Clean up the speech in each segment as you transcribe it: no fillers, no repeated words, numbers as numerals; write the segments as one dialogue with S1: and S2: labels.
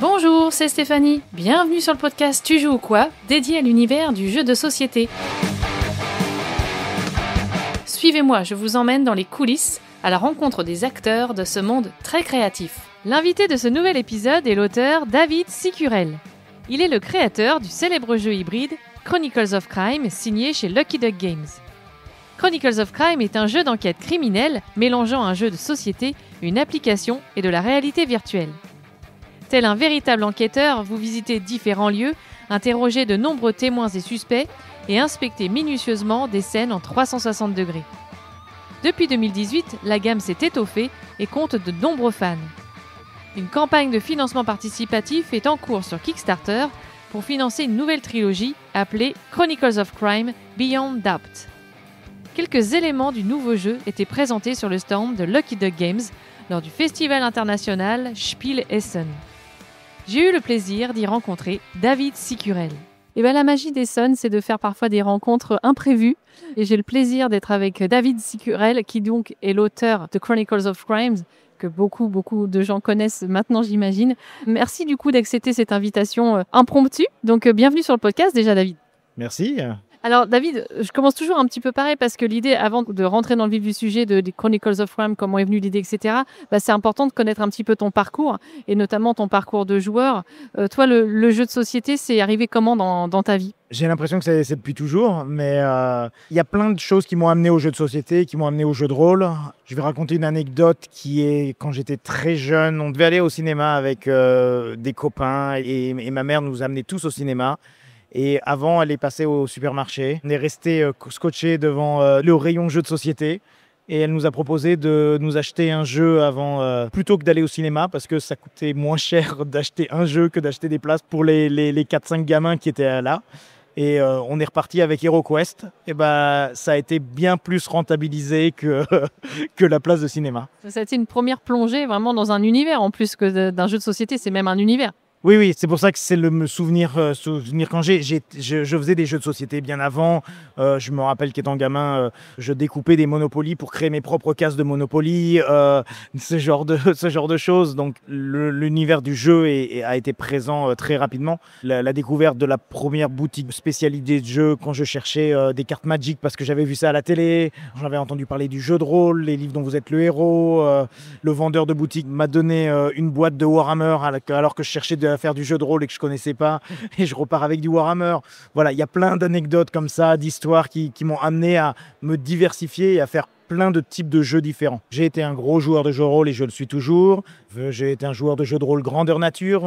S1: Bonjour, c'est Stéphanie. Bienvenue sur le podcast Tu joues ou quoi, dédié à l'univers du jeu de société. Suivez-moi, je vous emmène dans les coulisses, à la rencontre des acteurs de ce monde très créatif. L'invité de ce nouvel épisode est l'auteur David Sicurel. Il est le créateur du célèbre jeu hybride Chronicles of Crime, signé chez Lucky Duck Games. Chronicles of Crime est un jeu d'enquête criminelle mélangeant un jeu de société, une application et de la réalité virtuelle. Tel un véritable enquêteur, vous visitez différents lieux, interrogez de nombreux témoins et suspects et inspectez minutieusement des scènes en 360 degrés. Depuis 2018, la gamme s'est étoffée et compte de nombreux fans. Une campagne de financement participatif est en cours sur Kickstarter pour financer une nouvelle trilogie appelée Chronicles of Crime Beyond Doubt. Quelques éléments du nouveau jeu étaient présentés sur le stand de Lucky Duck Games lors du festival international Spiel Essen. J'ai eu le plaisir d'y rencontrer David Sicurel. Et la magie d'Essen, c'est de faire parfois des rencontres imprévues. Et j'ai le plaisir d'être avec David Sicurel, qui donc est l'auteur de Chronicles of Crimes, que beaucoup de gens connaissent maintenant, j'imagine. Merci du coup d'accepter cette invitation impromptue. Donc bienvenue sur le podcast déjà, David.
S2: Merci.
S1: Alors David, je commence toujours un petit peu pareil parce que l'idée, avant de rentrer dans le vif du sujet des Chronicles of Crime, comment est venue l'idée, etc., c'est important de connaître un petit peu ton parcours et notamment ton parcours de joueur. Toi, le jeu de société, c'est arrivé comment dans ta vie ?
S2: J'ai l'impression que c'est depuis toujours, mais il y a plein de choses qui m'ont amené au jeu de société, qui m'ont amené au jeu de rôle. Je vais raconter une anecdote qui est quand j'étais très jeune. On devait aller au cinéma avec des copains et ma mère nous amenait tous au cinéma. Et avant, elle est passée au supermarché. On est resté scotché devant le rayon jeux de société. Et elle nous a proposé de nous acheter un jeu avant, plutôt que d'aller au cinéma, parce que ça coûtait moins cher d'acheter un jeu que d'acheter des places pour les 4-5 gamins qui étaient là. Et on est reparti avec HeroQuest. Et ça a été bien plus rentabilisé que la place de cinéma.
S1: Ça a été une première plongée vraiment dans un univers, en plus que d'un jeu de société, c'est même un univers.
S2: Oui, c'est pour ça que c'est le souvenir quand je faisais des jeux de société bien avant. Je me rappelle qu'étant gamin, je découpais des Monopoly pour créer mes propres cases de Monopoly, ce genre de choses. Donc l'univers du jeu a été présent très rapidement. La découverte de la première boutique spécialisée de jeux quand je cherchais des cartes Magic parce que j'avais vu ça à la télé. J'avais entendu parler du jeu de rôle, les livres dont vous êtes le héros. Le vendeur de boutique m'a donné une boîte de Warhammer alors que je cherchais à faire du jeu de rôle et que je connaissais pas, et je repars avec du Warhammer. Voilà, il y a plein d'anecdotes comme ça, d'histoires qui m'ont amené à me diversifier et à faire plein de types de jeux différents. J'ai été un gros joueur de jeux de rôle et je le suis toujours. J'ai été un joueur de jeux de rôle grandeur nature,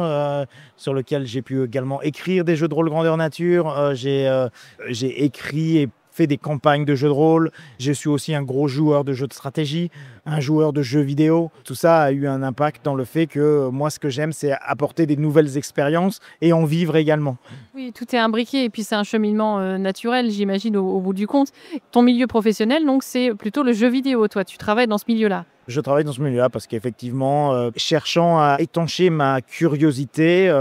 S2: sur lequel j'ai pu également écrire des jeux de rôle grandeur nature. J'ai écrit et fait des campagnes de jeux de rôle. Je suis aussi un gros joueur de jeux de stratégie, un joueur de jeux vidéo. Tout ça a eu un impact dans le fait que moi, ce que j'aime, c'est apporter des nouvelles expériences et en vivre également.
S1: Oui, tout est imbriqué et puis c'est un cheminement naturel, j'imagine, au bout du compte. Ton milieu professionnel, donc, c'est plutôt le jeu vidéo. Toi, tu travailles dans ce milieu-là.
S2: Je travaille dans ce milieu-là parce qu'effectivement, cherchant à étancher ma curiosité,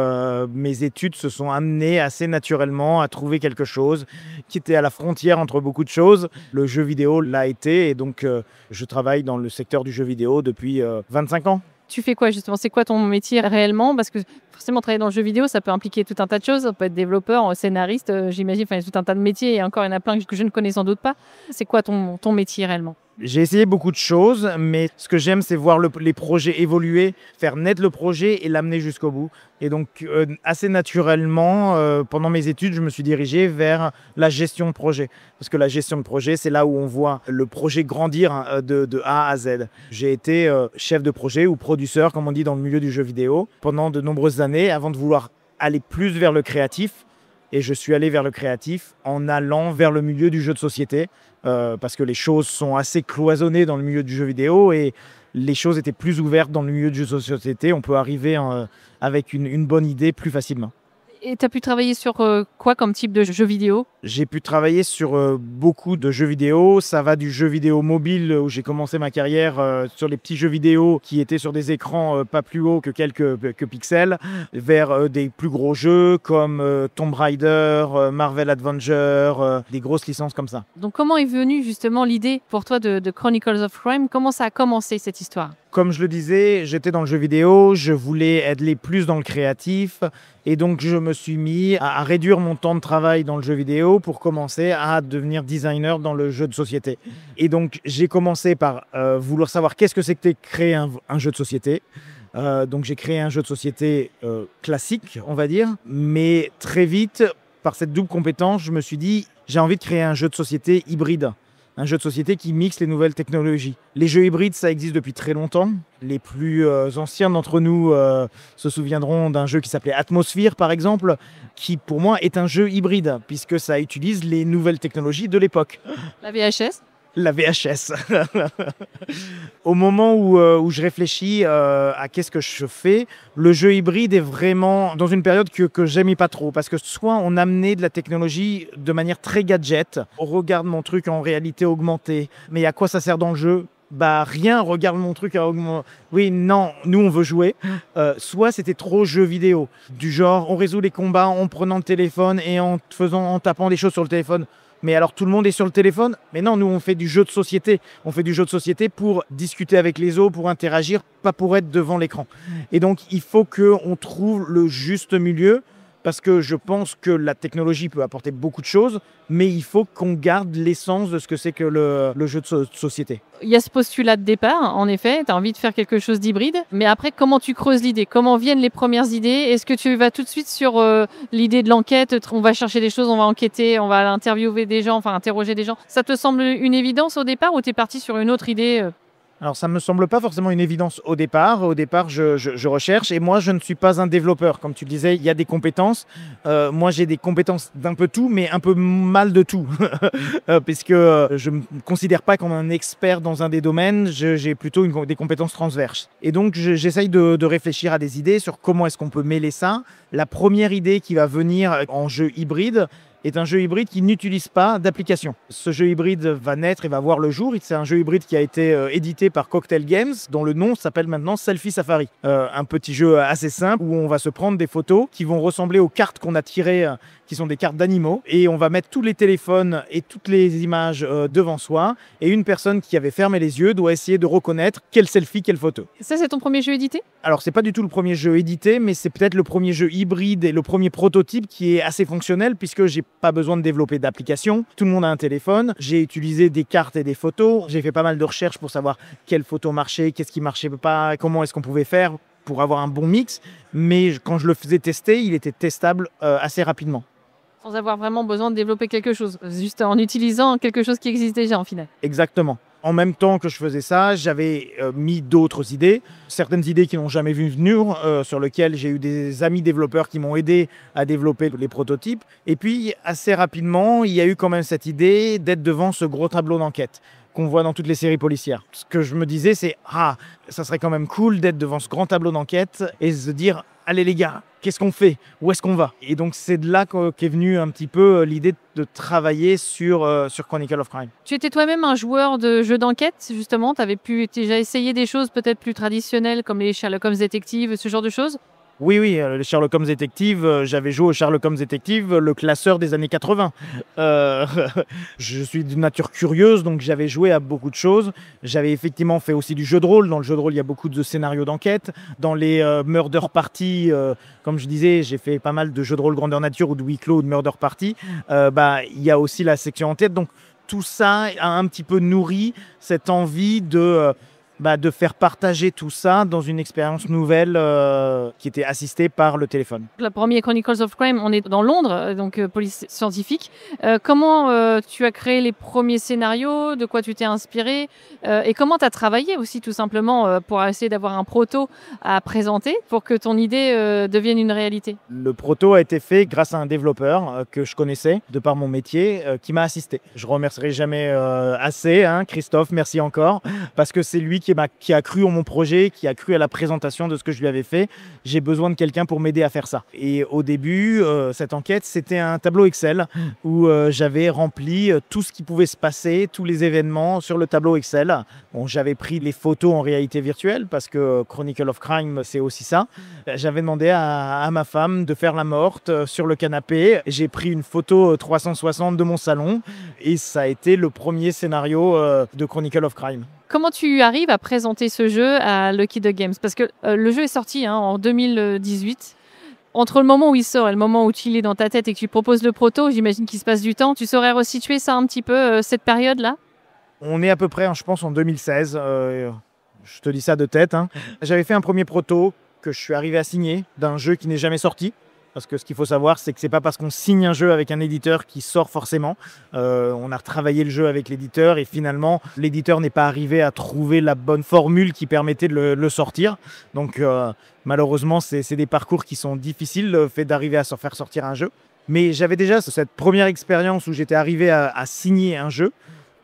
S2: mes études se sont amenées assez naturellement à trouver quelque chose qui était à la frontière entre beaucoup de choses. Le jeu vidéo l'a été et donc je travaille dans le secteur du jeu vidéo depuis 25 ans.
S1: Tu fais quoi justement ? C'est quoi ton métier réellement ? Parce que forcément, travailler dans le jeu vidéo, ça peut impliquer tout un tas de choses. Ça peut être développeur, scénariste, j'imagine, il y a tout un tas de métiers et encore, il y en a plein que je ne connais sans doute pas. C'est quoi ton métier réellement ?
S2: J'ai essayé beaucoup de choses, mais ce que j'aime, c'est voir les projets évoluer, faire naître le projet et l'amener jusqu'au bout. Et donc, assez naturellement, pendant mes études, je me suis dirigé vers la gestion de projet. Parce que la gestion de projet, c'est là où on voit le projet grandir de A à Z. J'ai été chef de projet ou producteur, comme on dit dans le milieu du jeu vidéo, pendant de nombreuses années, avant de vouloir aller plus vers le créatif. Et je suis allé vers le créatif en allant vers le milieu du jeu de société parce que les choses sont assez cloisonnées dans le milieu du jeu vidéo et les choses étaient plus ouvertes dans le milieu du jeu de société. On peut arriver avec une bonne idée plus facilement.
S1: Et tu as pu travailler sur quoi comme type de jeux vidéo?
S2: J'ai pu travailler sur beaucoup de jeux vidéo. Ça va du jeu vidéo mobile où j'ai commencé ma carrière sur les petits jeux vidéo qui étaient sur des écrans pas plus hauts que quelques pixels, vers des plus gros jeux comme Tomb Raider, Marvel Adventure, des grosses licences comme ça.
S1: Donc comment est venue justement l'idée pour toi de Chronicles of Crime? Comment ça a commencé cette histoire?
S2: Comme je le disais, j'étais dans le jeu vidéo, je voulais aller plus dans le créatif et donc je me suis mis à réduire mon temps de travail dans le jeu vidéo pour commencer à devenir designer dans le jeu de société. Et donc j'ai commencé par vouloir savoir qu'est-ce que c'était créer un jeu de société. Donc j'ai créé un jeu de société classique, on va dire, mais très vite, par cette double compétence, je me suis dit j'ai envie de créer un jeu de société hybride. Un jeu de société qui mixe les nouvelles technologies. Les jeux hybrides, ça existe depuis très longtemps. Les plus anciens d'entre nous se souviendront d'un jeu qui s'appelait Atmosphere, par exemple, qui pour moi est un jeu hybride, puisque ça utilise les nouvelles technologies de l'époque.
S1: La VHS?
S2: La VHS. Au moment où je réfléchis à qu'est-ce que je fais, le jeu hybride est vraiment dans une période que j'aimais pas trop. Parce que soit on amenait de la technologie de manière très gadget, on regarde mon truc en réalité augmentée, mais à quoi ça sert dans le jeu? Bah rien, regarde mon truc à augmenter. Oui, non, nous on veut jouer. Soit c'était trop jeu vidéo, du genre on résout les combats en prenant le téléphone et en tapant des choses sur le téléphone. Mais alors tout le monde est sur le téléphone? Mais non, nous on fait du jeu de société. On fait du jeu de société pour discuter avec les autres, pour interagir, pas pour être devant l'écran. Et donc il faut qu'on trouve le juste milieu, parce que je pense que la technologie peut apporter beaucoup de choses, mais il faut qu'on garde l'essence de ce que c'est que le jeu de société.
S1: Il y a ce postulat de départ, en effet, tu as envie de faire quelque chose d'hybride, mais après, comment tu creuses l'idée? Comment viennent les premières idées? Est-ce que tu vas tout de suite sur l'idée de l'enquête? On va chercher des choses, on va enquêter, on va interviewer des gens, enfin interroger des gens. Ça te semble une évidence au départ ou tu es parti sur une autre idée?
S2: Alors ça ne me semble pas forcément une évidence au départ. Au départ, je recherche et moi, je ne suis pas un développeur. Comme tu le disais, il y a des compétences. Moi, j'ai des compétences d'un peu tout, mais un peu mal de tout. Puisque je ne me considère pas comme un expert dans un des domaines. J'ai plutôt des compétences transverses. Et donc, j'essaye de réfléchir à des idées sur comment est-ce qu'on peut mêler ça. La première idée qui va venir en jeu hybride est un jeu hybride qui n'utilise pas d'application. Ce jeu hybride va naître et va voir le jour. C'est un jeu hybride qui a été édité par Cocktail Games, dont le nom s'appelle maintenant Selfie Safari. Un petit jeu assez simple où on va se prendre des photos qui vont ressembler aux cartes qu'on a tirées, qui sont des cartes d'animaux, et on va mettre tous les téléphones et toutes les images devant soi, et une personne qui avait fermé les yeux doit essayer de reconnaître quelle selfie, quelle photo.
S1: Ça, c'est ton premier jeu édité?
S2: Alors, c'est pas du tout le premier jeu édité, mais c'est peut-être le premier jeu hybride et le premier prototype qui est assez fonctionnel, puisque j'ai pas besoin de développer d'application. Tout le monde a un téléphone. J'ai utilisé des cartes et des photos. J'ai fait pas mal de recherches pour savoir quelle photo marchait, qu'est-ce qui marchait pas, comment est-ce qu'on pouvait faire pour avoir un bon mix. Mais quand je le faisais tester, il était testable assez rapidement.
S1: Sans avoir vraiment besoin de développer quelque chose, juste en utilisant quelque chose qui existe déjà en final.
S2: Exactement. En même temps que je faisais ça, j'avais mis d'autres idées, certaines idées qui n'ont jamais vu venir, sur lesquelles j'ai eu des amis développeurs qui m'ont aidé à développer les prototypes. Et puis, assez rapidement, il y a eu quand même cette idée d'être devant ce gros tableau d'enquête qu'on voit dans toutes les séries policières. Ce que je me disais, c'est « Ah, ça serait quand même cool d'être devant ce grand tableau d'enquête et se dire « Allez les gars, qu'est-ce qu'on fait? Où est-ce qu'on va ?» Et donc, c'est de là qu'est venue un petit peu l'idée de travailler sur Chronicle of Crime.
S1: Tu étais toi-même un joueur de jeux d'enquête, justement? Tu avais pu déjà essayer des choses peut-être plus traditionnelles, comme les Sherlock Holmes Detective, ce genre de choses?
S2: Oui, le Sherlock Holmes Detective, j'avais joué au Sherlock Holmes Detective, le classeur des années 80. Je suis d'une nature curieuse, donc j'avais joué à beaucoup de choses. J'avais effectivement fait aussi du jeu de rôle. Dans le jeu de rôle, il y a beaucoup de scénarios d'enquête. Dans les murder parties, comme je disais, j'ai fait pas mal de jeux de rôle grandeur nature ou de huis clos ou de murder party. Il y a aussi la section enquête. Donc tout ça a un petit peu nourri cette envie de faire partager tout ça dans une expérience nouvelle qui était assistée par le téléphone.
S1: Le premier Chronicles of Crime, on est dans Londres, donc police scientifique. Comment tu as créé les premiers scénarios? De quoi tu t'es inspiré? Et comment tu as travaillé aussi tout simplement pour essayer d'avoir un proto à présenter pour que ton idée devienne une réalité?
S2: Le proto a été fait grâce à un développeur que je connaissais de par mon métier qui m'a assisté. Je ne remercierai jamais assez, Christophe, merci encore, parce que c'est lui qui qui a cru en mon projet, qui a cru à la présentation de ce que je lui avais fait. J'ai besoin de quelqu'un pour m'aider à faire ça. Et au début, cette enquête, c'était un tableau Excel où j'avais rempli tout ce qui pouvait se passer, tous les événements sur le tableau Excel. Bon, j'avais pris les photos en réalité virtuelle parce que Chronicle of Crime, c'est aussi ça. J'avais demandé à ma femme de faire la morte sur le canapé. J'ai pris une photo 360 de mon salon et ça a été le premier scénario de Chronicle of Crime.
S1: Comment tu arrives à présenter ce jeu à Lucky Duck Games? Parce que le jeu est sorti en 2018. Entre le moment où il sort et le moment où tu l'es dans ta tête et que tu proposes le proto, j'imagine qu'il se passe du temps. Tu saurais resituer ça un petit peu, cette période-là?
S2: On est à peu près, je pense, en 2016. Je te dis ça de tête. J'avais fait un premier proto que je suis arrivé à signer d'un jeu qui n'est jamais sorti. Parce que ce qu'il faut savoir, c'est que ce n'est pas parce qu'on signe un jeu avec un éditeur qu'il sort forcément. On a retravaillé le jeu avec l'éditeur et finalement, l'éditeur n'est pas arrivé à trouver la bonne formule qui permettait de le sortir. Donc malheureusement, c'est des parcours qui sont difficiles, le fait d'arriver à faire sortir un jeu. Mais j'avais déjà cette première expérience où j'étais arrivé à signer un jeu.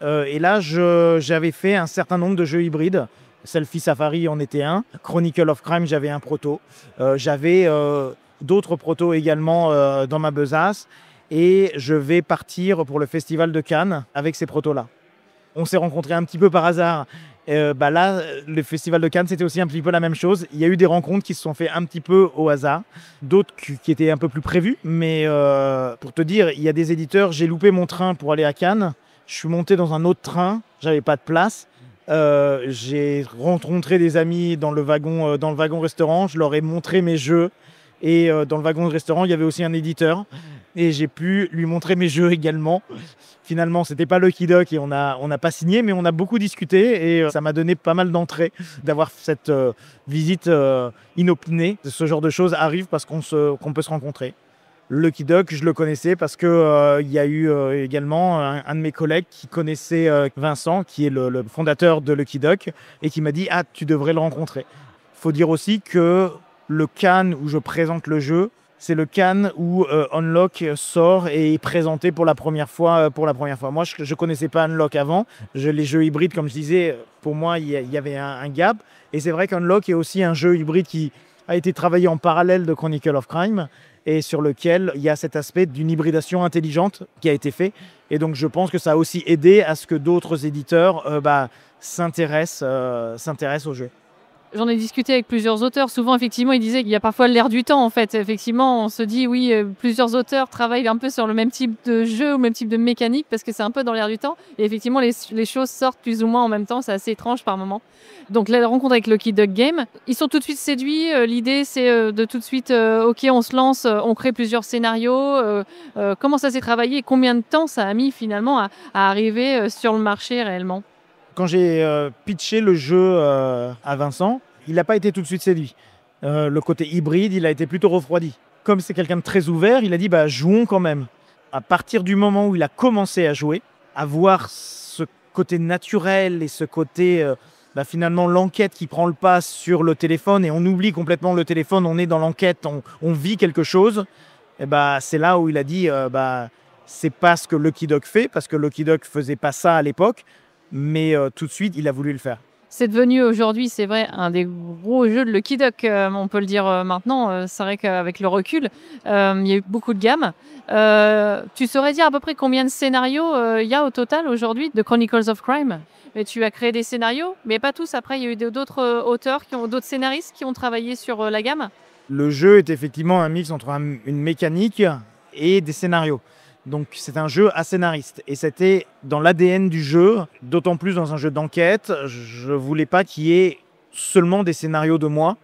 S2: Et là, j'avais fait un certain nombre de jeux hybrides. Selfie Safari en était un. Chronicle of Crime, j'avais un proto. J'avais d'autres protos également dans ma besace. Et je vais partir pour le Festival de Cannes avec ces protos-là. On s'est rencontrés un petit peu par hasard. Là, le Festival de Cannes, c'était aussi un petit peu la même chose. Il y a eu des rencontres qui se sont faites un petit peu au hasard. D'autres qui étaient un peu plus prévues. Mais pour te dire, il y a des éditeurs, j'ai loupé mon train pour aller à Cannes. Je suis monté dans un autre train, j'avais pas de place. J'ai rencontré des amis dans le wagon restaurant, je leur ai montré mes jeux et dans le wagon de restaurant il y avait aussi un éditeur et j'ai pu lui montrer mes jeux également. Finalement c'était pas Lucky Duck et on n'a pas signé mais on a beaucoup discuté et ça m'a donné pas mal d'entrées d'avoir cette visite inopinée. Ce genre de choses arrive parce qu'on peut se rencontrer. Lucky Duck, je le connaissais parce que y a eu également un de mes collègues qui connaissait Vincent, qui est le fondateur de Lucky Duck, et qui m'a dit « Ah, tu devrais le rencontrer ». Il faut dire aussi que le Cannes où je présente le jeu, c'est le Cannes où Unlock sort et est présenté pour la première fois. Moi, je ne connaissais pas Unlock avant. Les jeux hybrides, comme je disais, pour moi, il y avait un gap. Et c'est vrai qu'Unlock est aussi un jeu hybride qui a été travaillé en parallèle de Chronicle of Crime, et sur lequel il y a cet aspect d'une hybridation intelligente qui a été fait. Et donc je pense que ça a aussi aidé à ce que d'autres éditeurs s'intéressent au jeu.
S1: J'en ai discuté avec plusieurs auteurs. Souvent, effectivement, ils disaient qu'il y a parfois l'air du temps, en fait. Effectivement, on se dit, oui, plusieurs auteurs travaillent un peu sur le même type de jeu ou le même type de mécanique parce que c'est un peu dans l'air du temps. Et effectivement, les choses sortent plus ou moins en même temps. C'est assez étrange par moment. Donc, la rencontre avec Lucky Duck Game, ils sont tout de suite séduits. L'idée, c'est de tout de suite, OK, on se lance, on crée plusieurs scénarios. Comment ça s'est travaillé et combien de temps ça a mis finalement à arriver sur le marché réellement?
S2: Quand j'ai pitché le jeu à Vincent, il n'a pas été tout de suite séduit. Le côté hybride, il a été plutôt refroidi. Comme c'est quelqu'un de très ouvert, il a dit jouons quand même. À partir du moment où il a commencé à jouer, à voir ce côté naturel et ce côté finalement l'enquête qui prend le pas sur le téléphone et on oublie complètement le téléphone, on est dans l'enquête, on vit quelque chose, et c'est là où il a dit c'est pas ce que Lucky Duck fait, parce que Lucky Duck faisait pas ça à l'époque. Mais tout de suite, il a voulu le faire.
S1: C'est devenu aujourd'hui, c'est vrai, un des gros jeux de Lucky Duck, on peut le dire maintenant. C'est vrai qu'avec le recul, il y a eu beaucoup de gammes. Tu saurais dire à peu près combien de scénarios il y a au total aujourd'hui de Chronicles of Crime? Mais tu as créé des scénarios, mais pas tous. Après, il y a eu d'autres auteurs, d'autres scénaristes qui ont travaillé sur la gamme.
S2: Le jeu est effectivement un mix entre une mécanique et des scénarios. Donc c'est un jeu à scénariste et c'était dans l'ADN du jeu, d'autant plus dans un jeu d'enquête. Je ne voulais pas qu'il y ait seulement des scénarios de moi.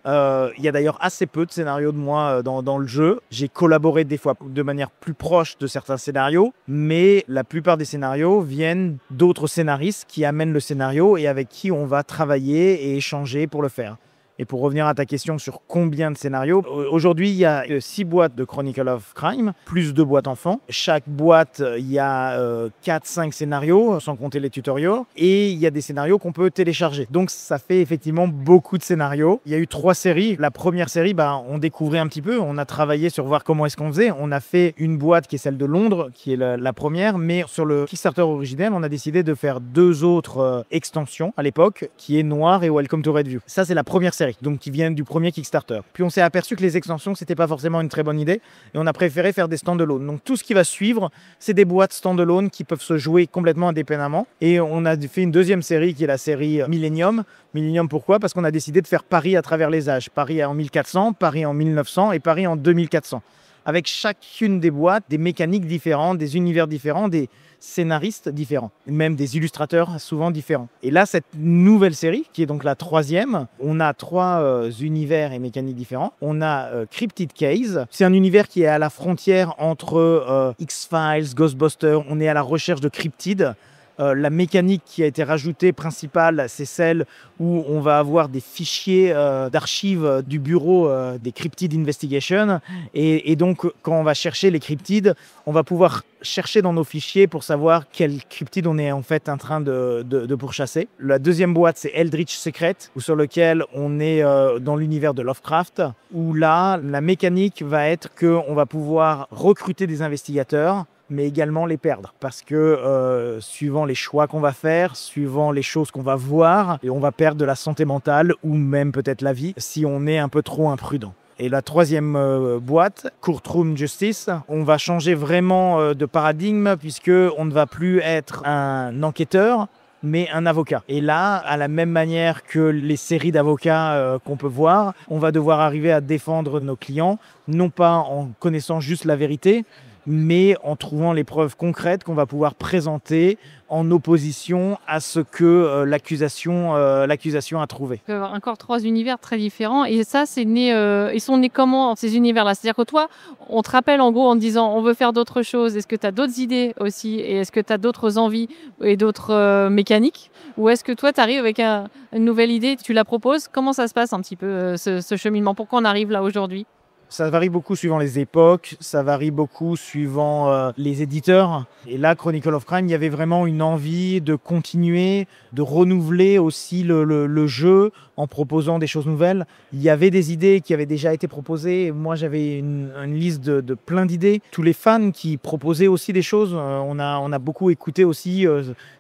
S2: Il y a d'ailleurs assez peu de scénarios de moi dans le jeu. J'ai collaboré des fois de manière plus proche de certains scénarios, mais la plupart des scénarios viennent d'autres scénaristes qui amènent le scénario et avec qui on va travailler et échanger pour le faire. Et pour revenir à ta question sur combien de scénarios, aujourd'hui, il y a 6 boîtes de Chronicle of Crime, plus 2 boîtes enfants. Chaque boîte, il y a 4-5 scénarios, sans compter les tutoriels. Et il y a des scénarios qu'on peut télécharger. Donc, ça fait effectivement beaucoup de scénarios. Il y a eu 3 séries. La première série, on découvrait un petit peu. On a travaillé sur voir comment est-ce qu'on faisait. On a fait une boîte qui est celle de Londres, qui est la première. Mais sur le Kickstarter originel, on a décidé de faire 2 autres extensions à l'époque, qui est Noir et Welcome to Redview. Ça, c'est la première série, donc qui vient du premier Kickstarter. Puis on s'est aperçu que les extensions, c'était pas forcément une très bonne idée, et on a préféré faire des stand-alone. Donc tout ce qui va suivre, c'est des boîtes stand-alone qui peuvent se jouer complètement indépendamment. Et on a fait une deuxième série qui est la série Millennium. Millennium, pourquoi? Parce qu'on a décidé de faire Paris à travers les âges. Paris en 1400, Paris en 1900 et Paris en 2400. Avec chacune des boîtes, des mécaniques différentes, des univers différents, des scénaristes différents, même des illustrateurs souvent différents. Et là, cette nouvelle série, qui est donc la 3e, on a 3 univers et mécaniques différents. On a Cryptid Case, c'est un univers qui est à la frontière entre X-Files, Ghostbusters, on est à la recherche de cryptides. La mécanique qui a été rajoutée principale, c'est celle où on va avoir des fichiers d'archives du bureau des Cryptid Investigation. Et donc, quand on va chercher les cryptides, on va pouvoir chercher dans nos fichiers pour savoir quel cryptide on est en fait en train de pourchasser. La deuxième boîte, c'est Eldritch Secret, sur lequel on est dans l'univers de Lovecraft, où là, la mécanique va être qu'on va pouvoir recruter des investigateurs, mais également les perdre. Parce que suivant les choix qu'on va faire, suivant les choses qu'on va voir, et on va perdre de la santé mentale ou même peut-être la vie si on est un peu trop imprudent. Et la 3e boîte, Courtroom Justice, on va changer vraiment de paradigme puisqu'on ne va plus être un enquêteur, mais un avocat. Et là, à la même manière que les séries d'avocats qu'on peut voir, on va devoir arriver à défendre nos clients, non pas en connaissant juste la vérité, mais en trouvant les preuves concrètes qu'on va pouvoir présenter en opposition à ce que l'accusation a trouvé.
S1: Encore 3 univers très différents. Et ça, c'est né, ils sont nés comment, ces univers-là? C'est-à-dire que toi, on te rappelle en gros en te disant on veut faire d'autres choses. Est-ce que tu as d'autres idées aussi? Et est-ce que tu as d'autres envies et d'autres mécaniques? Ou est-ce que toi, tu arrives avec une nouvelle idée, tu la proposes? Comment ça se passe un petit peu ce cheminement? Pourquoi on arrive là aujourd'hui?
S2: Ça varie beaucoup suivant les époques, ça varie beaucoup suivant les éditeurs. Et là, Chronicle of Crime, il y avait vraiment une envie de continuer, de renouveler aussi le jeu en proposant des choses nouvelles. Il y avait des idées qui avaient déjà été proposées. Moi, j'avais une liste de plein d'idées. Tous les fans qui proposaient aussi des choses, on a beaucoup écouté aussi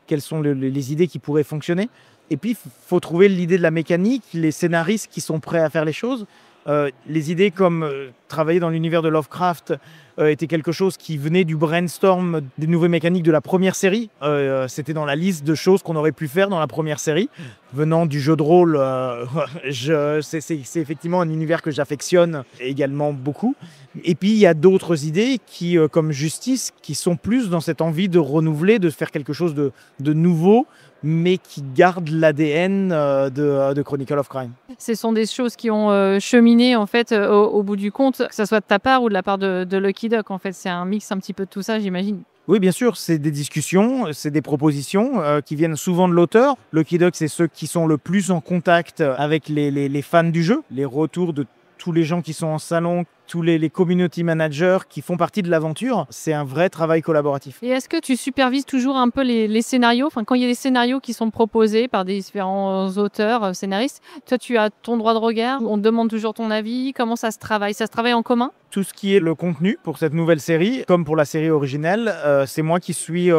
S2: quelles sont les idées qui pourraient fonctionner. Et puis, il faut trouver l'idée de la mécanique, les scénaristes qui sont prêts à faire les choses. Les idées comme travailler dans l'univers de Lovecraft était quelque chose qui venait du brainstorm des nouvelles mécaniques de la première série. C'était dans la liste de choses qu'on aurait pu faire dans la première série. Venant du jeu de rôle, c'est effectivement un univers que j'affectionne également beaucoup. Et puis il y a d'autres idées qui, comme Justice, qui sont plus dans cette envie de renouveler, de faire quelque chose de nouveau, mais qui gardent l'ADN de Chronicle of Crime.
S1: Ce sont des choses qui ont cheminé en fait au bout du compte, que ce soit de ta part ou de la part de Lucky Duck. En fait, c'est un mix un petit peu de tout ça, j'imagine.
S2: Oui, bien sûr, c'est des discussions, c'est des propositions qui viennent souvent de l'auteur. Lucky Duck, c'est ceux qui sont le plus en contact avec les fans du jeu, les retours de tous les gens qui sont en salon, tous les community managers qui font partie de l'aventure. C'est un vrai travail collaboratif.
S1: Et est-ce que tu supervises toujours un peu les scénarios? Enfin, quand il y a des scénarios qui sont proposés par des différents auteurs, scénaristes, toi, tu as ton droit de regard? On te demande toujours ton avis? Comment ça se travaille? Ça se travaille en commun?
S2: Tout ce qui est le contenu pour cette nouvelle série, comme pour la série originelle, c'est moi qui suis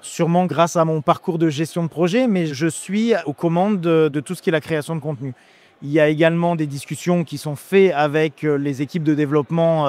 S2: sûrement grâce à mon parcours de gestion de projet, mais je suis aux commandes de tout ce qui est la création de contenu. Il y a également des discussions qui sont faites avec les équipes de développement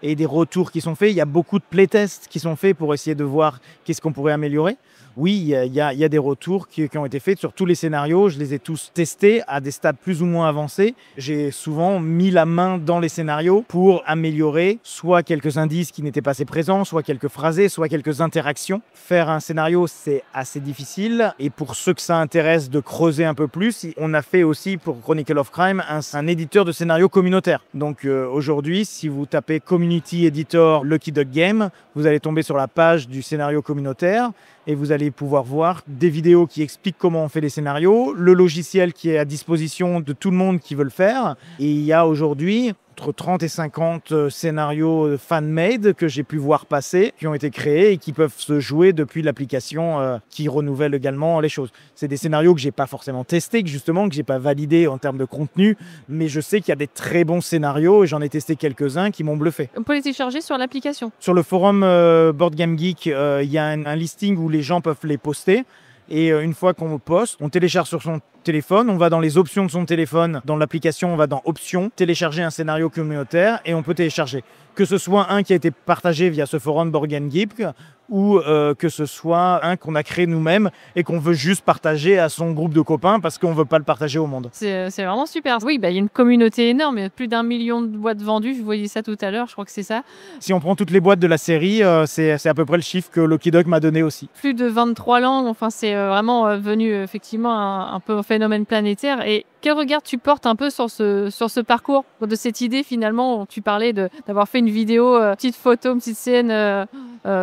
S2: et des retours qui sont faits. Il y a beaucoup de playtests qui sont faits pour essayer de voir qu'est-ce qu'on pourrait améliorer. Oui, il y a des retours qui ont été faits sur tous les scénarios. Je les ai tous testés à des stades plus ou moins avancés. J'ai souvent mis la main dans les scénarios pour améliorer soit quelques indices qui n'étaient pas assez présents, soit quelques phrasés, soit quelques interactions. Faire un scénario, c'est assez difficile. Et pour ceux que ça intéresse de creuser un peu plus, on a fait aussi pour Chronicle of Crime un éditeur de scénarios communautaire. Donc aujourd'hui, si vous tapez community Community Editor Lucky Duck Game, vous allez tomber sur la page du scénario communautaire et vous allez pouvoir voir des vidéos qui expliquent comment on fait les scénarios, le logiciel qui est à disposition de tout le monde qui veut le faire. Et il y a aujourd'hui entre 30 et 50 scénarios fan-made que j'ai pu voir passer, qui ont été créés et qui peuvent se jouer depuis l'application qui renouvelle également les choses. C'est des scénarios que j'ai pas forcément testés, que j'ai pas validés en termes de contenu, mais je sais qu'il y a des très bons scénarios et j'en ai testé quelques-uns qui m'ont bluffé.
S1: On peut les télécharger sur l'application.
S2: Sur le forum Board Game Geek, il y a un listing où les gens peuvent les poster. Et une fois qu'on poste, on télécharge sur son téléphone, on va dans les options de son téléphone, dans l'application, on va dans Options, télécharger un scénario communautaire et on peut télécharger. Que ce soit un qui a été partagé via ce forum Board Game Geek ou que ce soit un qu'on a créé nous-mêmes et qu'on veut juste partager à son groupe de copains parce qu'on ne veut pas le partager au monde.
S1: C'est vraiment super. Oui, il y a une communauté énorme, il y a plus d'1 million de boîtes vendues, je voyais ça tout à l'heure, je crois que c'est ça.
S2: Si on prend toutes les boîtes de la série, c'est à peu près le chiffre que Lucky Duck m'a donné aussi.
S1: Plus de 23 langues, enfin c'est vraiment devenu effectivement un peu un phénomène planétaire. Et quel regard tu portes un peu sur ce parcours, de cette idée finalement, tu parlais d'avoir fait une vidéo, petite photo, une petite scène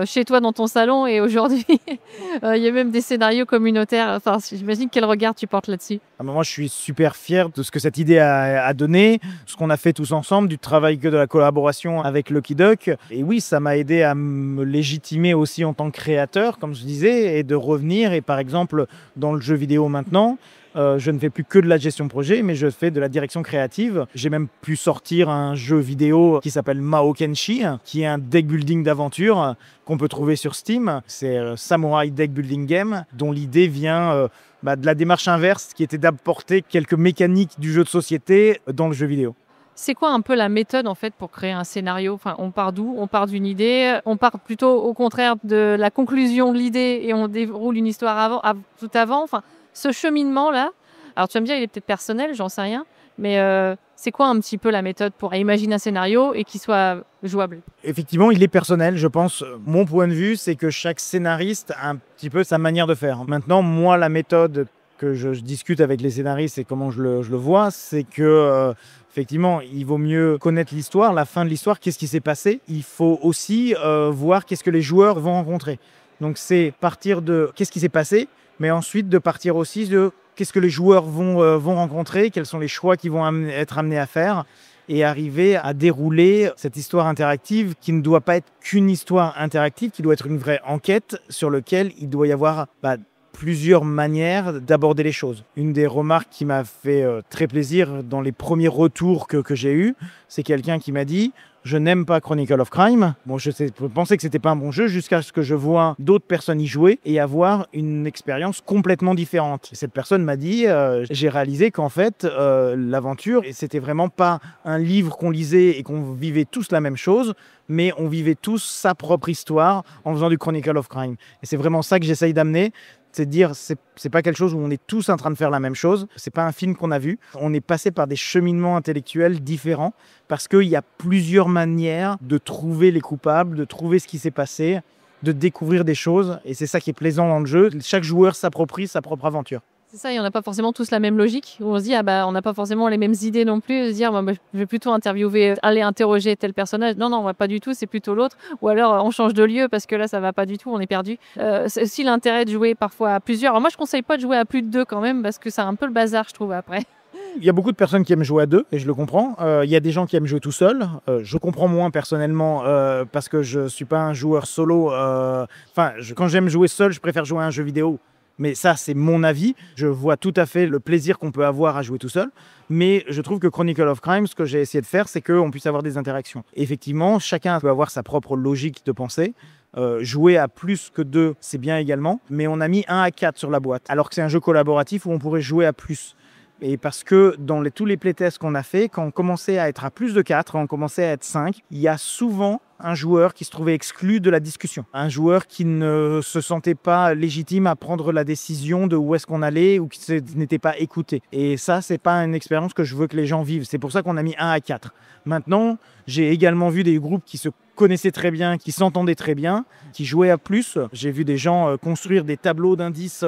S1: chez toi dans ton salon et aujourd'hui il y a même des scénarios communautaires. Enfin, j'imagine quel regard tu portes là-dessus.
S2: Moi, je suis super fier de ce que cette idée a donné, ce qu'on a fait tous ensemble, du travail que de la collaboration avec Lucky Duck. Et oui, ça m'a aidé à me légitimer aussi en tant que créateur, comme je disais, et de revenir. Et par exemple, dans le jeu vidéo maintenant, je ne fais plus que de la gestion de projet, mais je fais de la direction créative. J'ai même pu sortir un jeu vidéo qui s'appelle Mao Kenshi, qui est un deck building d'aventure qu'on peut trouver sur Steam. C'est Samurai Deck Building Game, dont l'idée vient de la démarche inverse, qui était d'apporter quelques mécaniques du jeu de société dans le jeu vidéo.
S1: C'est quoi un peu la méthode en fait pour créer un scénario? Enfin, on part d'où? On part d'une idée? On part plutôt au contraire de la conclusion de l'idée et on déroule une histoire tout avant? Enfin, ce cheminement-là, alors tu vas me dire, il est peut-être personnel, j'en sais rien, mais c'est quoi un petit peu la méthode pour imaginer un scénario et qu'il soit jouable?
S2: Effectivement, il est personnel, je pense. Mon point de vue, c'est que chaque scénariste a un petit peu sa manière de faire. Maintenant, moi, la méthode que je discute avec les scénaristes et comment je le vois, c'est que effectivement, il vaut mieux connaître l'histoire, la fin de l'histoire, qu'est-ce qui s'est passé. Il faut aussi voir qu'est-ce que les joueurs vont rencontrer. Donc c'est partir de qu'est-ce qui s'est passé, mais ensuite de partir aussi de qu'est-ce que les joueurs vont rencontrer, quels sont les choix qu'ils vont être amenés à faire et arriver à dérouler cette histoire interactive qui ne doit pas être qu'une histoire interactive, qui doit être une vraie enquête sur laquelle il doit y avoir plusieurs manières d'aborder les choses. Une des remarques qui m'a fait très plaisir dans les premiers retours que j'ai eus, c'est quelqu'un qui m'a dit « Je n'aime pas Chronicle of Crime ». Bon, je pensais que c'était pas un bon jeu jusqu'à ce que je vois d'autres personnes y jouer et avoir une expérience complètement différente. Et cette personne m'a dit j'ai réalisé qu'en fait, l'aventure, c'était vraiment pas un livre qu'on lisait et qu'on vivait tous la même chose, mais on vivait tous sa propre histoire en faisant du Chronicle of Crime. Et c'est vraiment ça que j'essaye d'amener. C'est de dire, c'est pas quelque chose où on est tous en train de faire la même chose. C'est pas un film qu'on a vu. On est passé par des cheminements intellectuels différents parce qu'il y a plusieurs manières de trouver les coupables, de trouver ce qui s'est passé, de découvrir des choses. Et c'est ça qui est plaisant dans le jeu. Chaque joueur s'approprie sa propre aventure.
S1: C'est ça, et on n'a pas forcément tous la même logique. Où on se dit, on n'a pas forcément les mêmes idées non plus. Se dire, je vais plutôt aller interroger tel personnage. Non, pas du tout, c'est plutôt l'autre. Ou alors, on change de lieu parce que là, ça va pas du tout, on est perdu. C'est aussi l'intérêt de jouer parfois à plusieurs. Alors moi, je conseille pas de jouer à plus de 2 quand même parce que c'est un peu le bazar, je trouve, après.
S2: Il y a beaucoup de personnes qui aiment jouer à 2 et je le comprends. Il y a des gens qui aiment jouer tout seul. Je comprends moins personnellement parce que je suis pas un joueur solo. Quand j'aime jouer seul, je préfère jouer à un jeu vidéo. Mais ça, c'est mon avis. Je vois tout à fait le plaisir qu'on peut avoir à jouer tout seul. Mais je trouve que Chronicle of Crime, ce que j'ai essayé de faire, c'est qu'on puisse avoir des interactions. Et effectivement, chacun peut avoir sa propre logique de pensée. Jouer à plus que 2, c'est bien également. Mais on a mis 1 à 4 sur la boîte. Alors que c'est un jeu collaboratif où on pourrait jouer à plus. Et parce que dans tous les playtests qu'on a fait, quand on commençait à être à plus de 4, quand on commençait à être 5, il y a souvent un joueur qui se trouvait exclu de la discussion. Un joueur qui ne se sentait pas légitime à prendre la décision de où est-ce qu'on allait ou qui n'était pas écouté. Et ça, c'est pas une expérience que je veux que les gens vivent. C'est pour ça qu'on a mis 1 à 4. Maintenant, j'ai également vu des groupes qui se connaissaient très bien, qui s'entendaient très bien, qui jouaient à plus. J'ai vu des gens construire des tableaux d'indices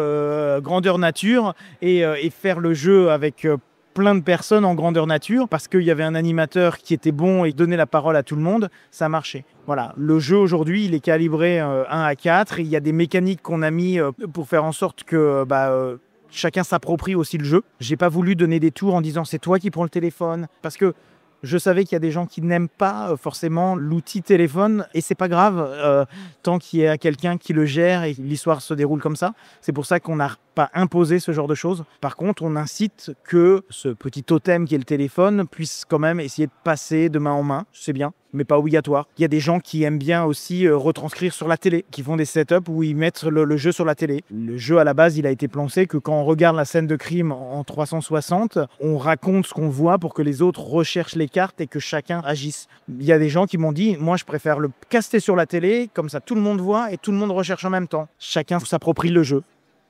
S2: grandeur nature et faire le jeu avec plein de personnes en grandeur nature parce qu'il y avait un animateur qui était bon et donnait la parole à tout le monde, ça marchait. Voilà, le jeu aujourd'hui, il est calibré 1 à 4. Il y a des mécaniques qu'on a mis pour faire en sorte que chacun s'approprie aussi le jeu. J'ai pas voulu donner des tours en disant c'est toi qui prends le téléphone parce que je savais qu'il y a des gens qui n'aiment pas forcément l'outil téléphone et c'est pas grave tant qu'il y a quelqu'un qui le gère et l'histoire se déroule comme ça. C'est pour ça qu'on n'a pas imposé ce genre de choses. Par contre, on incite que ce petit totem qui est le téléphone puisse quand même essayer de passer de main en main. C'est bien, mais pas obligatoire. Il y a des gens qui aiment bien aussi retranscrire sur la télé, qui font des setups où ils mettent le jeu sur la télé. Le jeu, à la base, il a été pensé que quand on regarde la scène de crime en 360, on raconte ce qu'on voit pour que les autres recherchent les cartes et que chacun agisse. Il y a des gens qui m'ont dit, moi, je préfère le caster sur la télé, comme ça tout le monde voit et tout le monde recherche en même temps. Chacun s'approprie le jeu.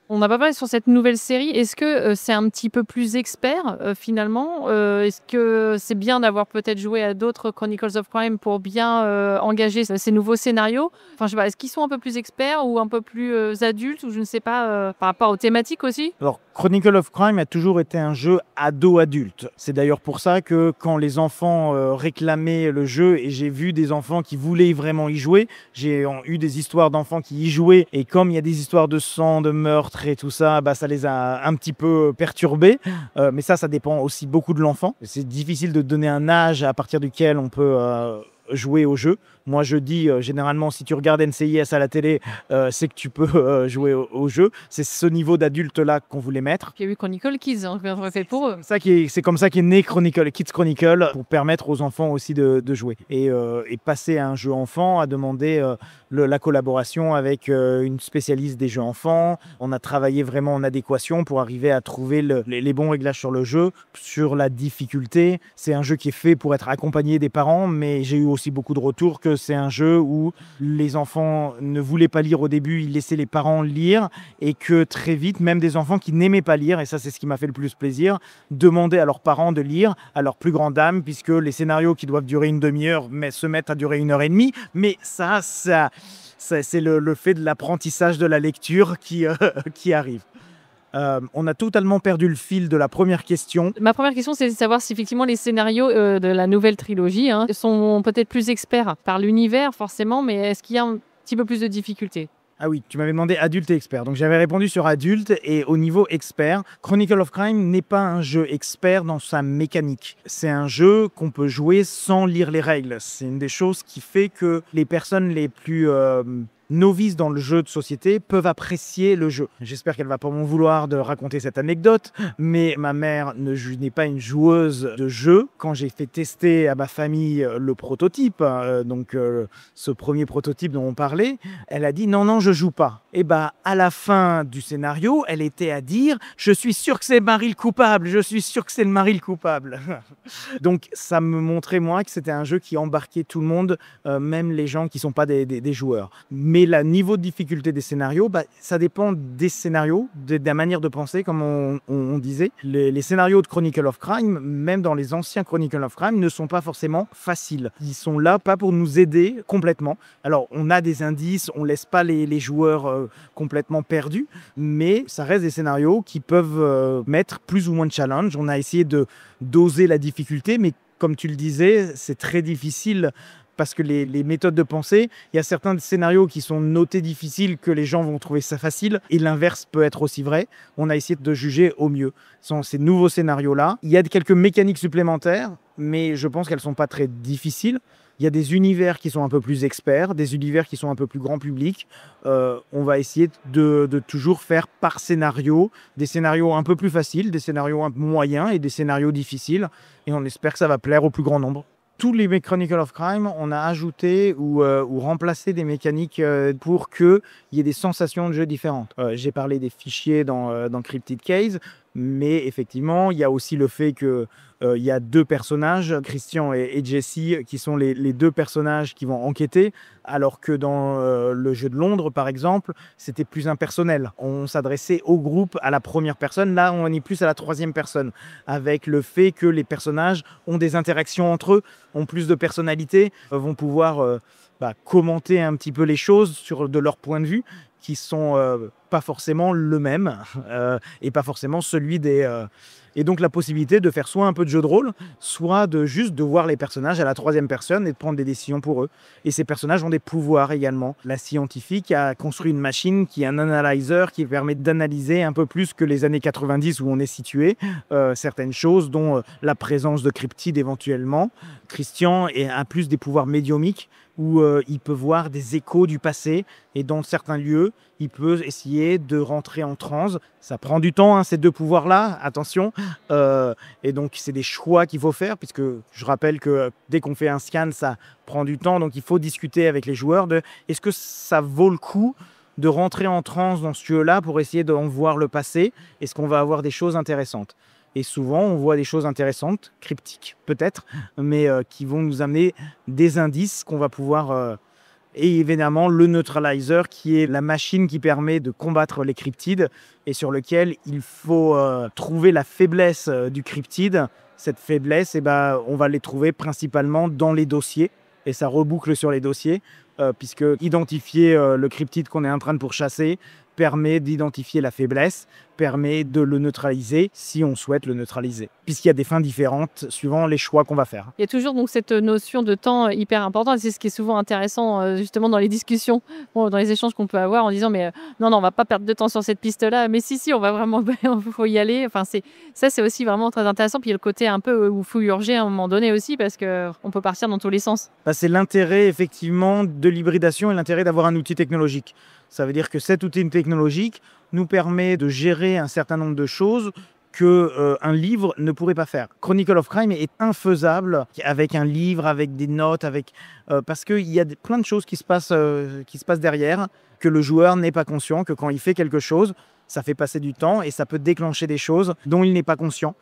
S1: On n'a pas parlé sur cette nouvelle série. Est-ce que c'est un petit peu plus expert finalement Est-ce que c'est bien d'avoir peut-être joué à d'autres Chronicles of Crime pour bien engager ces nouveaux scénarios? Enfin, je sais pas, est-ce qu'ils sont un peu plus experts ou un peu plus adultes ou je ne sais pas par rapport aux thématiques aussi?
S2: Alors, Chronicle of Crime a toujours été un jeu ado-adulte. C'est d'ailleurs pour ça que quand les enfants réclamaient le jeu et j'ai vu des enfants qui voulaient vraiment y jouer, j'ai eu des histoires d'enfants qui y jouaient et comme il y a des histoires de sang, de meurtre et tout ça, ça les a un petit peu perturbés. Mais ça dépend aussi beaucoup de l'enfant. C'est difficile de donner un âge à partir duquel on peut jouer au jeu. Moi, je dis généralement, si tu regardes NCIS à la télé, c'est que tu peux jouer au jeu. C'est ce niveau d'adulte-là qu'on voulait mettre.
S1: Il y a eu Chronicle Kids, fait pour eux.
S2: C'est comme ça qu'est né Kids Chronicle, pour permettre aux enfants aussi de jouer. Et passer à un jeu enfant a demandé la collaboration avec une spécialiste des jeux enfants. On a travaillé vraiment en adéquation pour arriver à trouver les bons réglages sur le jeu, sur la difficulté. C'est un jeu qui est fait pour être accompagné des parents, mais j'ai eu aussi beaucoup de retours que c'est un jeu où les enfants ne voulaient pas lire au début, ils laissaient les parents lire et que très vite, même des enfants qui n'aimaient pas lire, et ça c'est ce qui m'a fait le plus plaisir, demandaient à leurs parents de lire à leur plus grande dame, puisque les scénarios qui doivent durer une demi-heure se mettent à durer 1h30. Mais ça c'est le fait de l'apprentissage de la lecture qui arrive. On a totalement perdu le fil de la première question.
S1: Ma première question, c'est de savoir si effectivement les scénarios de la nouvelle trilogie sont peut-être plus experts par l'univers forcément, mais est-ce qu'il y a un petit peu plus de difficultés?
S2: Ah oui, tu m'avais demandé adulte et expert. Donc j'avais répondu sur adulte et au niveau expert, Chronicle of Crime n'est pas un jeu expert dans sa mécanique. C'est un jeu qu'on peut jouer sans lire les règles. C'est une des choses qui fait que les personnes les plus novices dans le jeu de société peuvent apprécier le jeu. J'espère qu'elle va pas m'en vouloir de raconter cette anecdote, mais ma mère n'est pas une joueuse de jeu. Quand j'ai fait tester à ma famille le prototype, ce premier prototype dont on parlait, elle a dit non, je joue pas. Et à la fin du scénario, elle était à dire je suis sûre que c'est Marie le coupable, je suis sûre que c'est le mari le coupable. Donc ça me montrait moi que c'était un jeu qui embarquait tout le monde, même les gens qui sont pas des joueurs. Mais le niveau de difficulté des scénarios, ça dépend des scénarios, de la manière de penser, comme on disait. Les scénarios de Chronicle of Crime, même dans les anciens Chronicle of Crime, ne sont pas forcément faciles. Ils sont là pas pour nous aider complètement. Alors, on a des indices, on laisse pas les joueurs complètement perdus, mais ça reste des scénarios qui peuvent mettre plus ou moins de challenge. On a essayé de doser la difficulté, mais comme tu le disais, c'est très difficile parce que les méthodes de pensée, il y a certains scénarios qui sont notés difficiles que les gens vont trouver ça facile et l'inverse peut être aussi vrai. On a essayé de juger au mieux. Sans ces nouveaux scénarios-là, il y a quelques mécaniques supplémentaires, mais je pense qu'elles ne sont pas très difficiles. Il y a des univers qui sont un peu plus experts, des univers qui sont un peu plus grand public. On va essayer de toujours faire par scénario, des scénarios un peu plus faciles, des scénarios un peu moyens et des scénarios difficiles. Et on espère que ça va plaire au plus grand nombre. Tous les Chronicle of Crime, on a ajouté ou remplacé des mécaniques pour qu'il y ait des sensations de jeu différentes. J'ai parlé des fichiers dans Cryptid Case, mais effectivement, il y a aussi le fait que il y a deux personnages, Christian et Jesse, qui sont les deux personnages qui vont enquêter, alors que dans le jeu de Londres, par exemple, c'était plus impersonnel. On s'adressait au groupe, à la première personne. Là, on est plus à la troisième personne, avec le fait que les personnages ont des interactions entre eux, ont plus de personnalité, vont pouvoir commenter un petit peu les choses de leur point de vue, qui sont pas forcément le même et pas forcément celui des... Et donc la possibilité de faire soit un peu de jeu de rôle, soit juste de voir les personnages à la troisième personne et de prendre des décisions pour eux. Et ces personnages ont des pouvoirs également. La scientifique a construit une machine qui est un analyzer qui permet d'analyser un peu plus que les années 90 où on est situé, certaines choses, dont la présence de cryptides éventuellement. Christian a plus des pouvoirs médiumiques où il peut voir des échos du passé et dans certains lieux, il peut essayer de rentrer en transe. Ça prend du temps, ces deux pouvoirs-là, attention. Et donc, c'est des choix qu'il faut faire, puisque je rappelle que dès qu'on fait un scan, ça prend du temps. Donc, il faut discuter avec les joueurs de est-ce que ça vaut le coup de rentrer en transe dans ce lieu-là pour essayer d'en voir le passé? Est-ce qu'on va avoir des choses intéressantes? Et souvent, on voit des choses intéressantes, cryptiques peut-être, mais qui vont nous amener des indices qu'on va pouvoir... Et évidemment, le neutralizer, qui est la machine qui permet de combattre les cryptides et sur lequel il faut trouver la faiblesse du cryptide. Cette faiblesse, on va les trouver principalement dans les dossiers. Et ça reboucle sur les dossiers, puisque identifier le cryptide qu'on est en train de pourchasser permet d'identifier la faiblesse, permet de le neutraliser si on souhaite le neutraliser, puisqu'il y a des fins différentes suivant les choix qu'on va faire.
S1: Il y a toujours donc cette notion de temps hyper importante, c'est ce qui est souvent intéressant justement dans les discussions, dans les échanges qu'on peut avoir en disant mais non, on va pas perdre de temps sur cette piste-là, mais si, on va vraiment, il faut y aller. Enfin, c'est aussi vraiment très intéressant, puis il y a le côté un peu où il faut urger à un moment donné aussi, parce qu'on peut partir dans tous les sens.
S2: C'est l'intérêt effectivement de l'hybridation et l'intérêt d'avoir un outil technologique. Ça veut dire que cet outil technologique nous permet de gérer un certain nombre de choses qu'un livre ne pourrait pas faire. Chronicle of Crime est infaisable avec un livre, avec des notes, parce qu'il y a plein de choses qui se passent derrière, que le joueur n'est pas conscient, que quand il fait quelque chose, ça fait passer du temps et ça peut déclencher des choses dont il n'est pas conscient.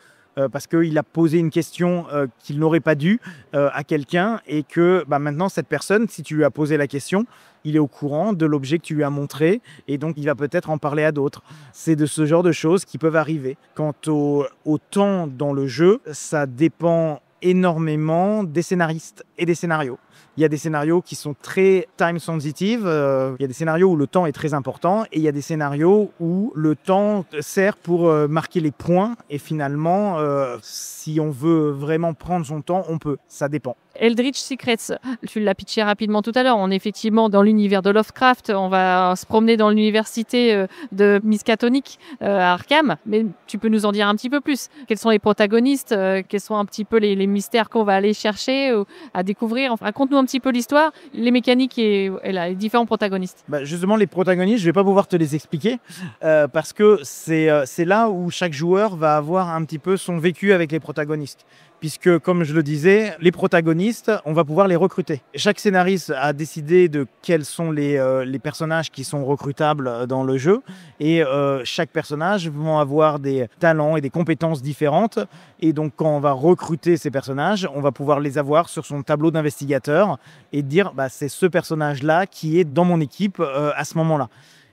S2: Parce qu'il a posé une question qu'il n'aurait pas dû à quelqu'un et que maintenant cette personne, si tu lui as posé la question, il est au courant de l'objet que tu lui as montré et donc il va peut-être en parler à d'autres. C'est de ce genre de choses qui peuvent arriver. Quant au temps dans le jeu, ça dépend énormément des scénaristes et des scénarios. Il y a des scénarios qui sont très time sensitive, il y a des scénarios où le temps est très important et il y a des scénarios où le temps sert pour marquer les points et finalement, si on veut vraiment prendre son temps, on peut, ça dépend.
S1: Eldritch Secrets, tu l'as pitché rapidement tout à l'heure, on est effectivement dans l'univers de Lovecraft, on va se promener dans l'université de Miskatonic à Arkham, mais tu peux nous en dire un petit peu plus. Quels sont les protagonistes, quels sont un petit peu les mystères qu'on va aller chercher à découvrir? Enfin, raconte-nous un petit peu l'histoire, les mécaniques et les différents protagonistes.
S2: Justement, les protagonistes, je ne vais pas pouvoir te les expliquer parce que c'est là où chaque joueur va avoir un petit peu son vécu avec les protagonistes. Puisque, comme je le disais, les protagonistes, on va pouvoir les recruter. Chaque scénariste a décidé de quels sont les personnages qui sont recrutables dans le jeu. Et chaque personnage va avoir des talents et des compétences différentes. Et donc, quand on va recruter ces personnages, on va pouvoir les avoir sur son tableau d'investigateur et dire c'est ce personnage-là qui est dans mon équipe à ce moment-là.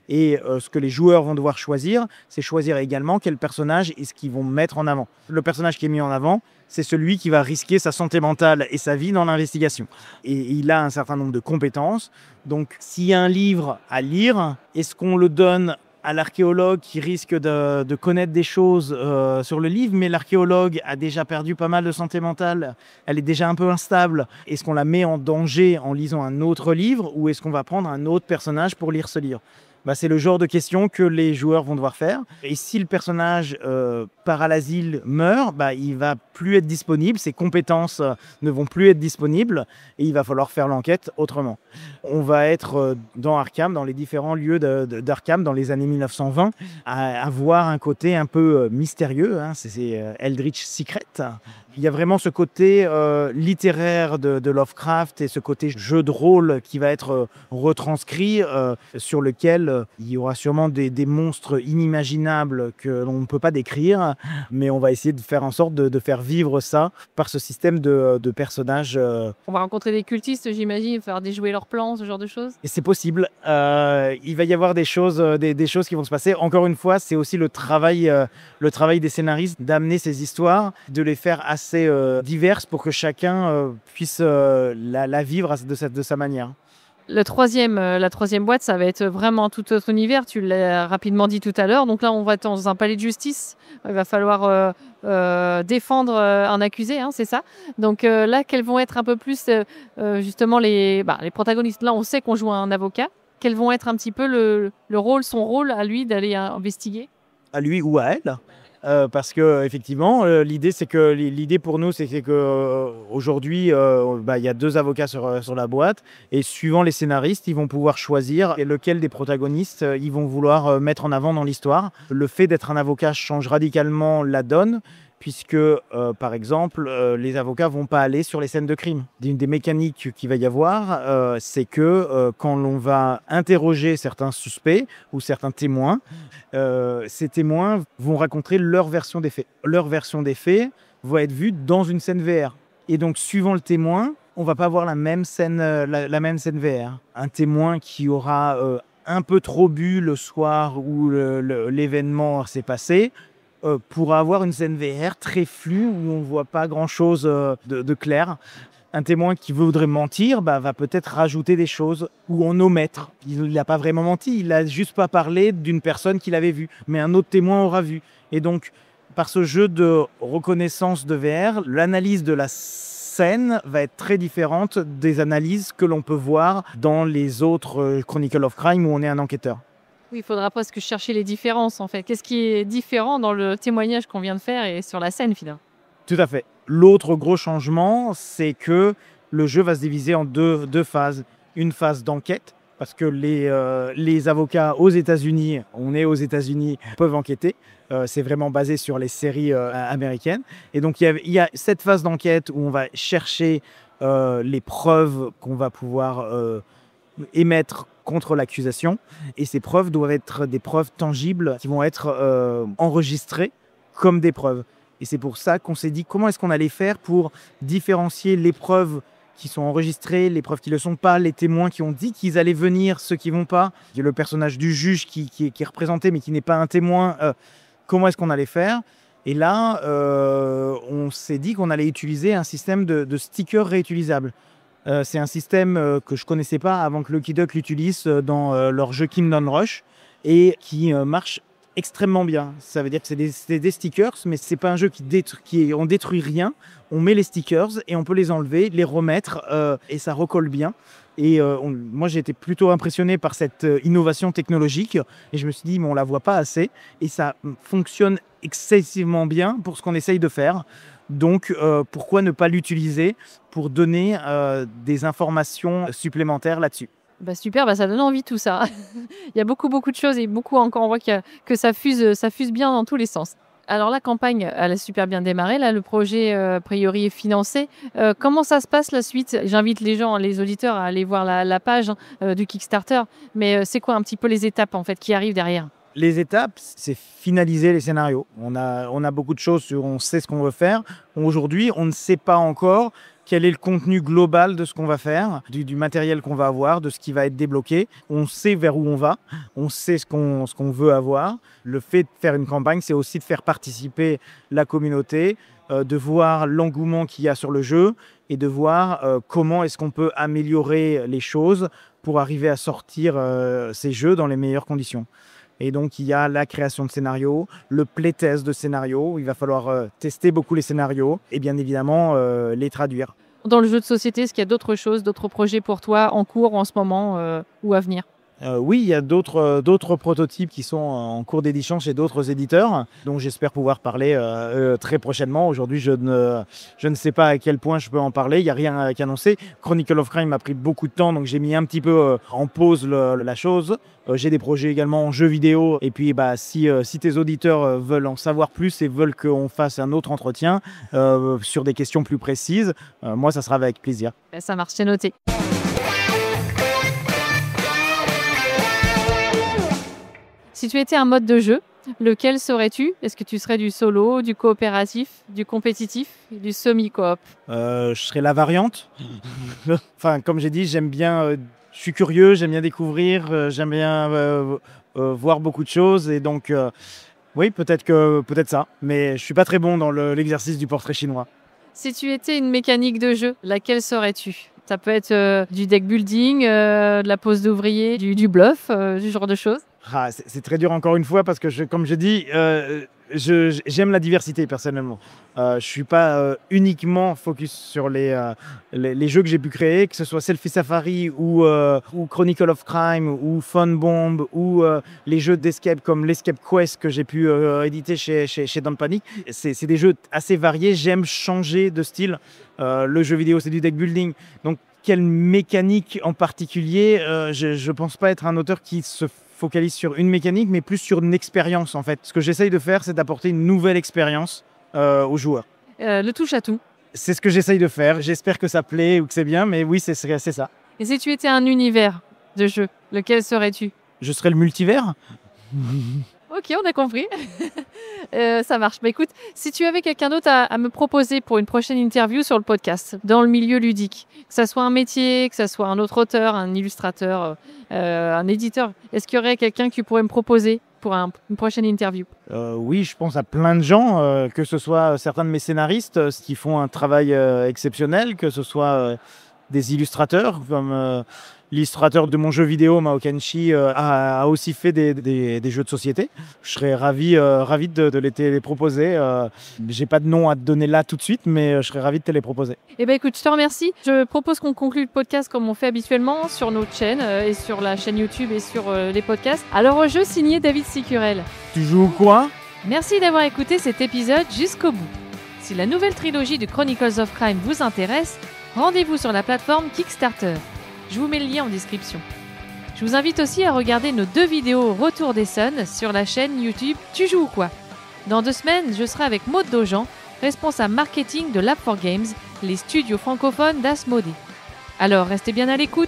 S2: Et ce que les joueurs vont devoir choisir, c'est choisir également quel personnage est-ce qu'ils vont mettre en avant. Le personnage qui est mis en avant, c'est celui qui va risquer sa santé mentale et sa vie dans l'investigation. Et il a un certain nombre de compétences. Donc, s'il y a un livre à lire, est-ce qu'on le donne à l'archéologue qui risque de connaître des choses sur le livre, mais l'archéologue a déjà perdu pas mal de santé mentale, elle est déjà un peu instable. Est-ce qu'on la met en danger en lisant un autre livre ou est-ce qu'on va prendre un autre personnage pour lire ce livre ? C'est le genre de questions que les joueurs vont devoir faire. Et si le personnage part à l'asile, meurt, il ne va plus être disponible, ses compétences ne vont plus être disponibles et il va falloir faire l'enquête autrement. On va être dans Arkham, dans les différents lieux d'Arkham dans les années 1920, à avoir un côté un peu mystérieux, c'est Eldritch Secret. Il y a vraiment ce côté littéraire de Lovecraft et ce côté jeu de rôle qui va être retranscrit, sur lequel il y aura sûrement des monstres inimaginables que l'on ne peut pas décrire, mais on va essayer de faire en sorte de faire vivre ça par ce système de personnages.
S1: On va rencontrer des cultistes, j'imagine, faire déjouer leurs plans, ce genre de choses.
S2: Et c'est possible. Il va y avoir des choses qui vont se passer. Encore une fois, c'est aussi le travail des scénaristes d'amener ces histoires, de les faire assez diverses pour que chacun puisse la vivre de sa manière.
S1: La troisième boîte, ça va être vraiment tout autre univers. Tu l'as rapidement dit tout à l'heure. Donc là, on va être dans un palais de justice. Il va falloir défendre un accusé, hein, c'est ça. Donc là, quels vont être un peu plus justement les protagonistes. Là, on sait qu'on joue un avocat. Quels vont être un petit peu son rôle à lui d'aller investiguer?
S2: À lui ou à elle. Parce que effectivement, l'idée pour nous, c'est que aujourd'hui, il y a 2 avocats sur la boîte, et suivant les scénaristes, ils vont pouvoir choisir lequel des protagonistes ils vont vouloir mettre en avant dans l'histoire. Le fait d'être un avocat change radicalement la donne, puisque par exemple, les avocats vont pas aller sur les scènes de crime. Une des mécaniques qu'il va y avoir, c'est que quand l'on va interroger certains suspects ou certains témoins, ces témoins vont raconter leur version des faits. Leur version des faits va être vue dans une scène VR. Et donc, suivant le témoin, on va pas avoir la même scène VR. Un témoin qui aura un peu trop bu le soir où l'événement s'est passé pourra avoir une scène VR très floue où on ne voit pas grand-chose de clair. Un témoin qui voudrait mentir va peut-être rajouter des choses ou en omettre. Il n'a pas vraiment menti, il n'a juste pas parlé d'une personne qu'il avait vue, mais un autre témoin aura vu. Et donc, par ce jeu de reconnaissance de VR, l'analyse de la scène va être très différente des analyses que l'on peut voir dans les autres Chronicle of Crime où on est un enquêteur.
S1: Oui, il faudra presque chercher les différences en fait. Qu'est-ce qui est différent dans le témoignage qu'on vient de faire et sur la scène finalement?
S2: Tout à fait. L'autre gros changement, c'est que le jeu va se diviser en deux phases. Une phase d'enquête, parce que les avocats aux États-Unis, peuvent enquêter. C'est vraiment basé sur les séries américaines. Et donc, il y a cette phase d'enquête où on va chercher les preuves qu'on va pouvoir émettre contre l'accusation. Et ces preuves doivent être des preuves tangibles qui vont être enregistrées comme des preuves. Et c'est pour ça qu'on s'est dit comment est-ce qu'on allait faire pour différencier les preuves qui sont enregistrées, les preuves qui ne le sont pas, les témoins qui ont dit qu'ils allaient venir, ceux qui ne vont pas. Il y a le personnage du juge qui est représenté mais qui n'est pas un témoin. Comment est-ce qu'on allait faire? Et là, on s'est dit qu'on allait utiliser un système de stickers réutilisables. C'est un système que je ne connaissais pas avant que Lucky Duck l'utilise dans leur jeu Kingdom Rush et qui marche extrêmement bien. Ça veut dire que c'est des stickers, mais c'est pas un jeu on détruit rien. On met les stickers et on peut les enlever, les remettre et ça recolle bien. Et moi, j'ai été plutôt impressionné par cette innovation technologique et je me suis dit, mais on la voit pas assez et ça fonctionne excessivement bien pour ce qu'on essaye de faire. Donc, pourquoi ne pas l'utiliser pour donner des informations supplémentaires là-dessus?
S1: Super, ça donne envie tout ça. Il y a beaucoup de choses et beaucoup encore, on voit que ça fuse bien dans tous les sens. Alors la campagne, elle a super bien démarré. Là, le projet, a priori, est financé. Comment ça se passe la suite? J'invite les auditeurs à aller voir la page du Kickstarter. Mais c'est quoi un petit peu les étapes en fait qui arrivent derrière?
S2: Les étapes, c'est finaliser les scénarios. On a beaucoup de choses, on sait ce qu'on veut faire. Aujourd'hui, on ne sait pas encore quel est le contenu global de ce qu'on va faire, du matériel qu'on va avoir, de ce qui va être débloqué. On sait vers où on va, on sait ce qu'on veut avoir. Le fait de faire une campagne, c'est aussi de faire participer la communauté, de voir l'engouement qu'il y a sur le jeu et de voir comment est-ce qu'on peut améliorer les choses pour arriver à sortir ces jeux dans les meilleures conditions. Et donc, il y a la création de scénarios, le playtest de scénarios. Il va falloir tester beaucoup les scénarios et bien évidemment les traduire.
S1: Dans le jeu de société, est-ce qu'il y a d'autres choses, d'autres projets pour toi en cours en ce moment ou à venir?
S2: Oui, il y a d'autres prototypes qui sont en cours d'édition chez d'autres éditeurs, dont j'espère pouvoir parler très prochainement. Aujourd'hui, je ne sais pas à quel point je peux en parler, il n'y a rien qu'annoncer. Chronicle of Crime m'a pris beaucoup de temps, donc j'ai mis un petit peu en pause la chose. J'ai des projets également en jeux vidéo, et puis si tes auditeurs veulent en savoir plus et veulent qu'on fasse un autre entretien sur des questions plus précises, moi, ça sera avec plaisir.
S1: Ça marche, c'est noté. Si tu étais un mode de jeu, lequel serais-tu? Est-ce que tu serais du solo, du coopératif, du compétitif, du semi-coop?
S2: Je serais la variante. Enfin, comme j'ai dit, j'aime bien, je suis curieux, j'aime bien découvrir, j'aime bien voir beaucoup de choses. Et donc, oui, peut-être ça. Mais je suis pas très bon dans l'exercice du portrait chinois.
S1: Si tu étais une mécanique de jeu, laquelle serais-tu? Ça peut être du deck building, de la pose d'ouvrier, du bluff, du genre de choses.
S2: C'est très dur encore une fois parce que, comme je dis, j'aime la diversité personnellement. Je ne suis pas uniquement focus sur les jeux que j'ai pu créer, que ce soit Selfie Safari ou Chronicle of Crime ou Fun Bomb ou les jeux d'escape comme l'Escape Quest que j'ai pu éditer chez Don't Panic. C'est des jeux assez variés, j'aime changer de style. Le jeu vidéo, c'est du deck building. Donc, quelle mécanique en particulier je ne pense pas être un auteur qui se focalise sur une mécanique, mais plus sur une expérience en fait. Ce que j'essaye de faire, c'est d'apporter une nouvelle expérience aux joueurs.
S1: Le touche à tout.
S2: C'est ce que j'essaye de faire. J'espère que ça plaît ou que c'est bien, mais oui, c'est ça.
S1: Et si tu étais un univers de jeu, lequel serais-tu?
S2: Je serais le multivers.
S1: Ok, on a compris. Ça marche. Bah, écoute, si tu avais quelqu'un d'autre à me proposer pour une prochaine interview sur le podcast, dans le milieu ludique, que ça soit un métier, que ça soit un autre auteur, un illustrateur, un éditeur, est-ce qu'il y aurait quelqu'un que tu pourrais me proposer pour une prochaine interview?
S2: Oui, je pense à plein de gens, que ce soit certains de mes scénaristes qui font un travail exceptionnel, que ce soit des illustrateurs comme... L'illustrateur de mon jeu vidéo, Mao Kenshi, a aussi fait des jeux de société. Je serais ravi de les proposer. J'ai pas de nom à te donner là tout de suite, mais je serais ravi de te les proposer.
S1: Eh ben écoute, je te remercie. Je propose qu'on conclue le podcast comme on fait habituellement sur notre chaîne et sur la chaîne YouTube et sur les podcasts. Alors au jeu signé David Sicurel.
S2: Tu joues quoi?
S1: Merci d'avoir écouté cet épisode jusqu'au bout. Si la nouvelle trilogie de Chronicles of Crime vous intéresse, rendez-vous sur la plateforme Kickstarter. Je vous mets le lien en description. Je vous invite aussi à regarder nos 2 vidéos Retour des Suns sur la chaîne YouTube Tu joues ou quoi. Dans 2 semaines, je serai avec Maud Dojan, responsable marketing de Lab4Games, les studios francophones d'Asmodée. Alors restez bien à l'écoute.